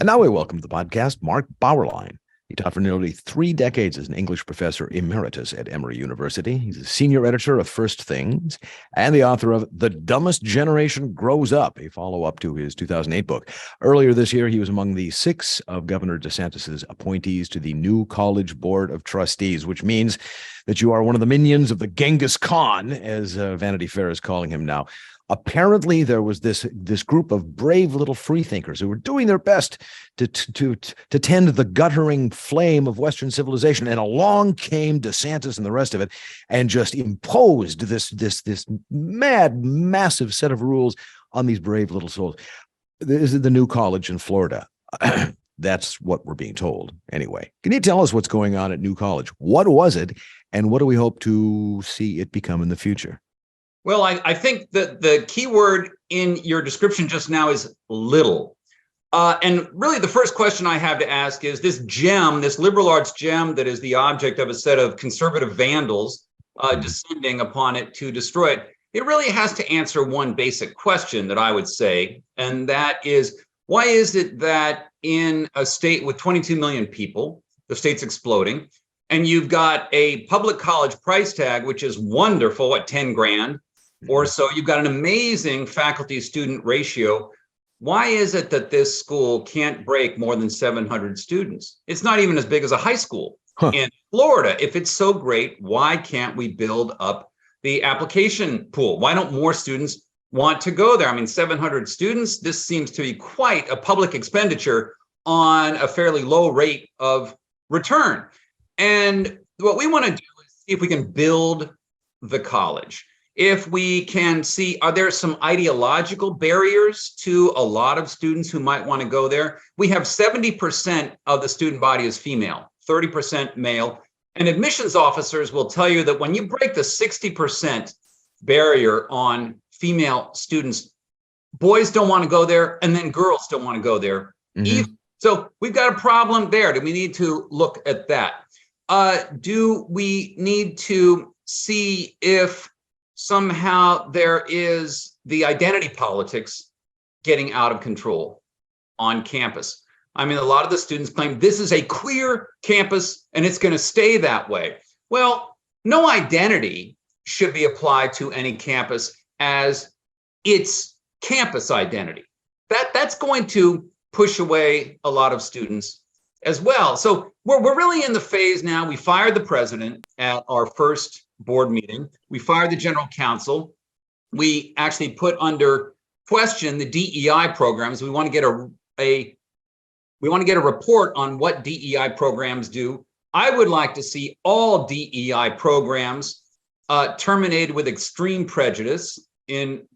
And now we welcome to the podcast Mark Bauerlein. He taught for nearly 3 decades as an English professor emeritus at Emory University. He's a senior editor of First Things and the author of The Dumbest Generation Grows Up, a follow-up to his 2008 book. Earlier this year, he was among the 6 of Governor DeSantis' appointees to the new College Board of Trustees, which means that you are one of the minions of the Genghis Khan, as Vanity Fair is calling him now. Apparently, there was this group of brave little freethinkers who were doing their best to tend the guttering flame of Western civilization, and along came DeSantis and the rest of it, and just imposed this mad, massive set of rules on these brave little souls. This is the new college in Florida. That's what we're being told, anyway. Can you tell us what's going on at New College? What was it, and what do we hope to see it become in the future? Well, I think that the key word in your description just now is little. And really the first question I have to ask is this gem, this liberal arts gem that is the object of a set of conservative vandals descending upon it to destroy it, it really has to answer one basic question that I would say, and that is, why is it that in a state with 22 million people, the state's exploding, and you've got a public college price tag, which is wonderful at 10 grand, or so, you've got an amazing faculty-student ratio. Why is it that this school can't break more than 700 students? It's not even as big as a high school in Florida. If it's so great, why can't we build up the application pool? Why don't more students want to go there? I mean, 700 students, this seems to be quite a public expenditure on a fairly low rate of return. And what we want to do is see if we can build the college. If we can see, are there some ideological barriers to a lot of students who might want to go there? We have 70% of the student body is female, 30% male. And admissions officers will tell you that when you break the 60% barrier on female students, boys don't want to go there, and then girls don't want to go there either. So we've got a problem there. Do we need to look at that? Do we need to see if somehow there is the identity politics getting out of control on campus? I mean, a lot of the students claim this is a queer campus and it's going to stay that way. Well, no identity should be applied to any campus as its campus identity. That's going to push away a lot of students as well. So we're really in the phase now. We fired the president at our first board meeting. We fired the general counsel. We actually put under question the DEI programs. We want to get a report on what DEI programs do. I would like to see all DEI programs terminated with extreme prejudice. In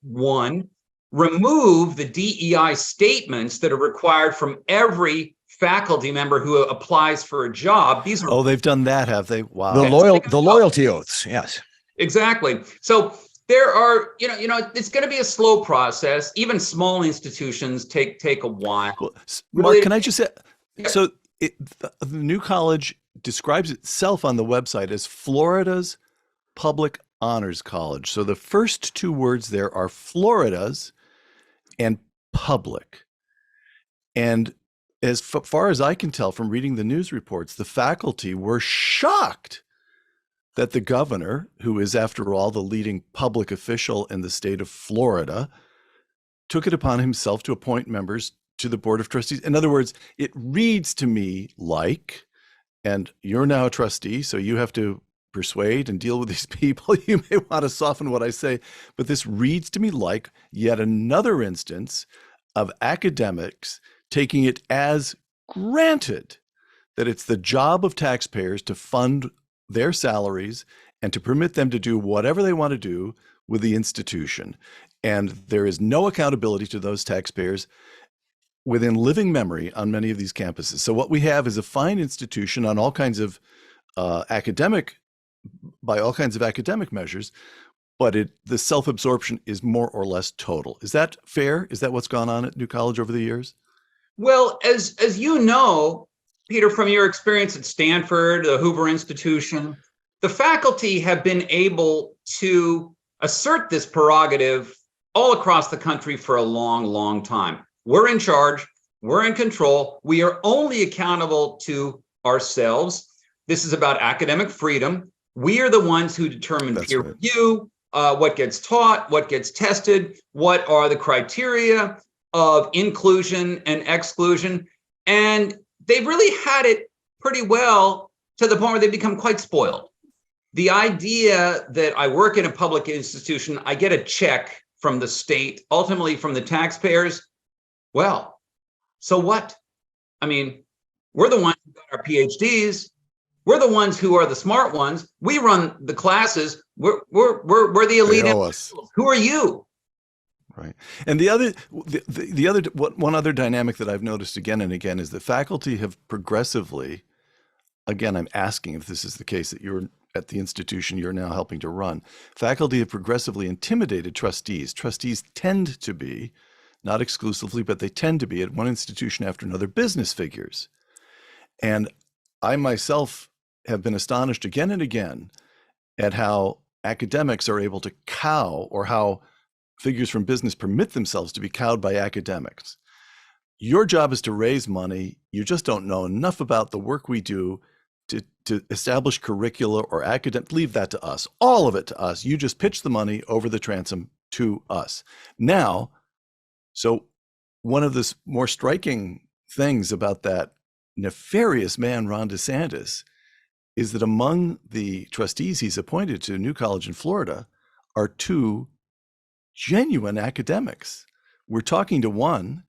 one, remove the DEI statements that are required from every faculty member who applies for a job. These are they've done that, have they? Wow. The loyalty oaths, yes. Exactly. So there are, it's going to be a slow process. Even small institutions take a while. Well, Mark, can I just say, so the new college describes itself on the website as Florida's Public Honors College. So the first 2 words there are Florida's and public. And as far as I can tell from reading the news reports, the faculty were shocked that the governor, who is, after all, the leading public official in the state of Florida, took it upon himself to appoint members to the Board of Trustees. In other words, it reads to me like, and you're now a trustee, so you have to persuade and deal with these people. You may want to soften what I say, but this reads to me like yet another instance of academics taking it as granted that it's the job of taxpayers to fund their salaries and to permit them to do whatever they want to do with the institution. And there is no accountability to those taxpayers within living memory on many of these campuses. So what we have is a fine institution on all kinds of academic measures, but the self-absorption is more or less total. Is that fair? Is that what's gone on at New College over the years? Well, as you know, Peter, from your experience at Stanford, the Hoover Institution, the faculty have been able to assert this prerogative all across the country for a long, long time. We're in charge. We're in control. We are only accountable to ourselves. This is about academic freedom. We are the ones who determine peer review, what gets taught, what gets tested, what are the criteria of inclusion and exclusion. And they've really had it pretty well to the point where they become quite spoiled. The idea that I work in a public institution, I get a check from the state, ultimately from the taxpayers. Well, so what? I mean, we're the ones who got our PhDs. We're the ones who are the smart ones. We run the classes. We're the elite. Who are you? Right. And one other dynamic that I've noticed again and again is that faculty have progressively, again, I'm asking if this is the case that you're at the institution you're now helping to run, faculty have progressively intimidated trustees. Trustees tend to be, not exclusively, but they tend to be at one institution after another business figures. And I myself have been astonished again and again at how academics are able to cow, or how figures from business permit themselves to be cowed by academics. Your job is to raise money. You just don't know enough about the work we do to establish curricula or academic. Leave that to us, all of it to us. You just pitch the money over the transom to us. Now, so one of the more striking things about that nefarious man, Ron DeSantis, is that among the trustees he's appointed to New College in Florida are two genuine academics. We're talking to one,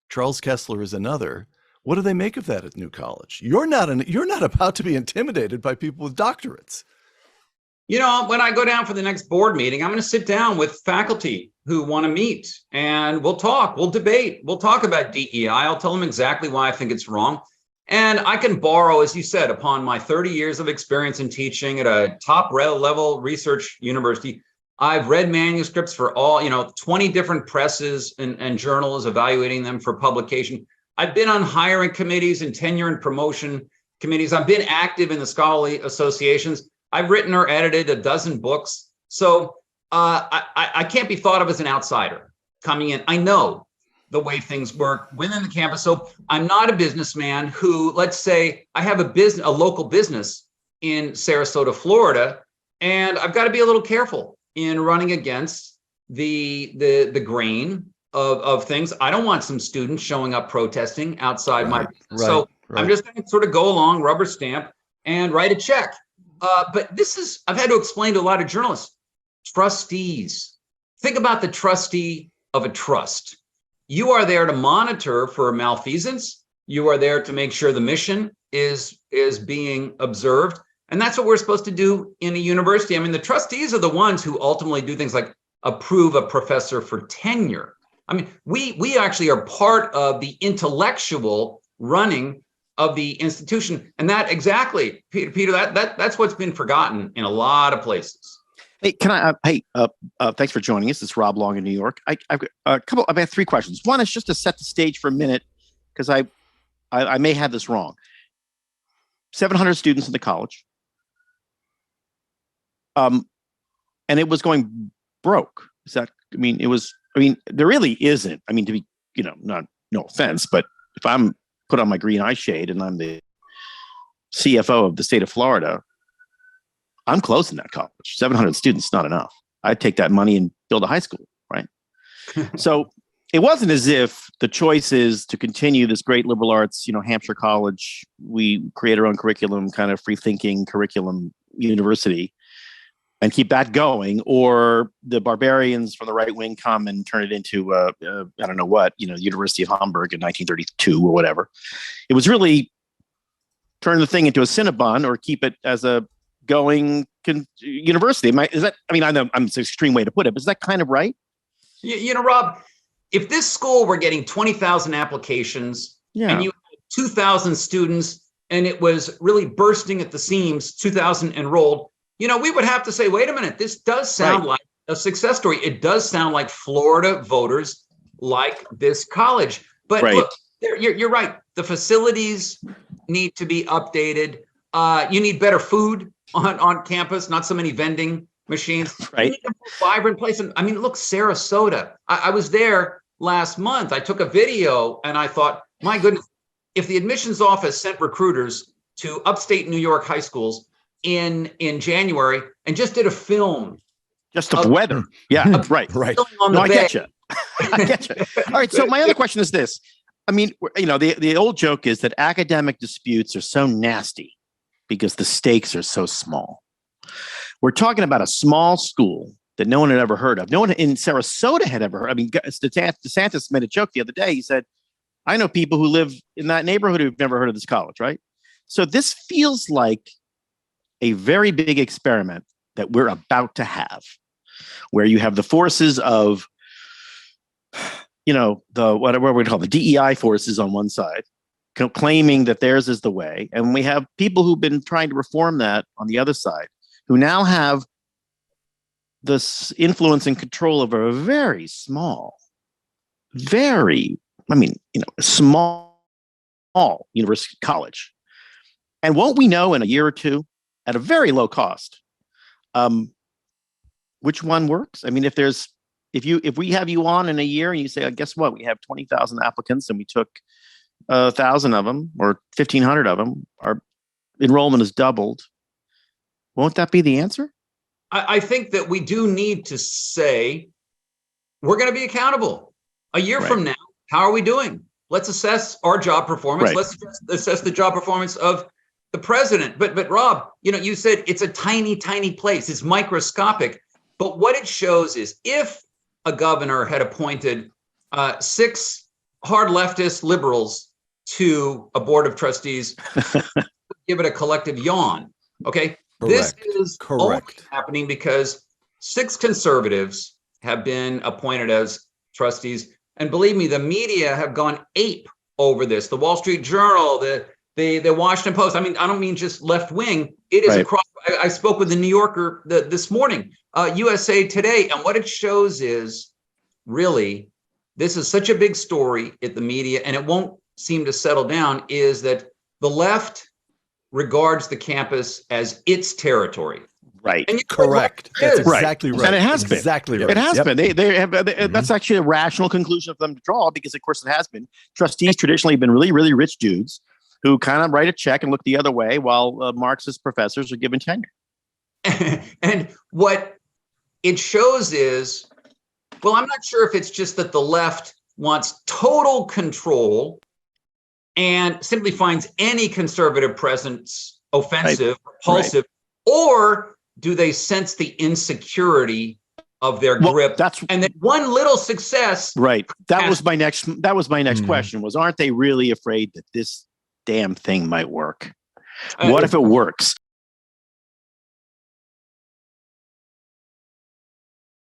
Charles Kessler is another. What do they make of that at New College? You're not about to be intimidated by people with doctorates. You know, when I go down for the next board meeting, I'm going to sit down with faculty who want to meet, and we'll talk, we'll debate, we'll talk about DEI. I'll tell them exactly why I think it's wrong. And I can borrow, as you said, upon my 30 years of experience in teaching at a top level research university. I've read manuscripts for all, 20 different presses and journals, evaluating them for publication. I've been on hiring committees and tenure and promotion committees. I've been active in the scholarly associations. I've written or edited a dozen books. So I can't be thought of as an outsider coming in. I know the way things work within the campus. So I'm not a businessman who, let's say I have a local business in Sarasota, Florida, and I've got to be a little careful in running against the grain of things. I don't want some students showing up protesting outside my business. So I'm just going to sort of go along, rubber stamp, and write a check. But I've had to explain to a lot of journalists, trustees. Think about the trustee of a trust. You are there to monitor for malfeasance. You are there to make sure the mission is being observed. And that's what we're supposed to do in a university. I mean, the trustees are the ones who ultimately do things like approve a professor for tenure. I mean, we actually are part of the intellectual running of the institution. And that exactly, Peter, that's what's been forgotten in a lot of places. Hey, thanks for joining us. It's Rob Long in New York. I've got three questions. One is just to set the stage for a minute, because I may have this wrong. 700 students in the college. And it was going broke. There really isn't. I mean, to be, no offense, but if I'm put on my green eye shade and I'm the CFO of the state of Florida, I'm closing that college. 700 students, not enough. I'd take that money and build a high school, right? So it wasn't as if the choice is to continue this great liberal arts, Hampshire College, we create our own curriculum, kind of free thinking curriculum university, and keep that going, or the barbarians from the right wing come and turn it into, I don't know what, University of Hamburg in 1932 or whatever. It was really turn the thing into a Cinnabon or keep it as a going university. I know I'm it's an extreme way to put it, but is that kind of right? Rob, if this school were getting 20,000 applications and you had 2,000 students and it was really bursting at the seams, 2,000 enrolled, we would have to say, wait a minute, this does sound like a success story. It does sound like Florida voters like this college. But look, you're right. The facilities need to be updated. You need better food on campus, not so many vending machines. Right. You need a more vibrant place. And I mean, look, Sarasota. I was there last month. I took a video and I thought, My goodness, if the admissions office sent recruiters to upstate New York high schools in January and just did a film. Just of weather. Yeah, right. On No, the I bay. get you. I get you. All right. So my other question is this. I mean, the old joke is that academic disputes are so nasty because the stakes are so small. We're talking about a small school that no one had ever heard of. No one in Sarasota had ever heard. I mean, DeSantis made a joke the other day. He said, I know people who live in that neighborhood who've never heard of this college, right? So this feels like a very big experiment that we're about to have, where you have the forces of, the whatever we call the DEI forces on one side, claiming that theirs is the way. And we have people who've been trying to reform that on the other side, who now have this influence and control over a very small, small university college. And won't we know in a year or two, at a very low cost, which one works? I mean, if we have you on in a year and you say, guess what, we have 20,000 applicants and we took 1,000 of them or 1,500 of them, our enrollment has doubled. Won't that be the answer? I think that we do need to say we're going to be accountable a year from now. How are we doing? Let's assess our job performance. Right. Let's assess the job performance of the president. But Rob, you said it's a tiny, tiny place. It's microscopic. But what it shows is if a governor had appointed 6 hard leftist liberals to a board of trustees, give it a collective yawn. Okay. Correct. This is only happening because 6 conservatives have been appointed as trustees. And believe me, the media have gone ape over this. The Wall Street Journal, the Washington Post. I mean, I don't mean just left wing. It is across. I spoke with the New Yorker this morning, USA Today. And what it shows is really, this is such a big story at the media, and it won't seem to settle down, is that the left regards the campus as its territory. Right. And correct. That's exactly right. And it has been. Exactly right. It has been. They have. That's actually a rational conclusion for them to draw because, of course, it has been. Trustees traditionally have been really, really rich dudes who kind of write a check and look the other way while Marxist professors are given tenure. And what it shows is, well, I'm not sure if it's just that the left wants total control and simply finds any conservative presence offensive, repulsive, or do they sense the insecurity of their grip? And then one little success. Right. That was my next question was, aren't they really afraid that this damn thing might work? What if it works?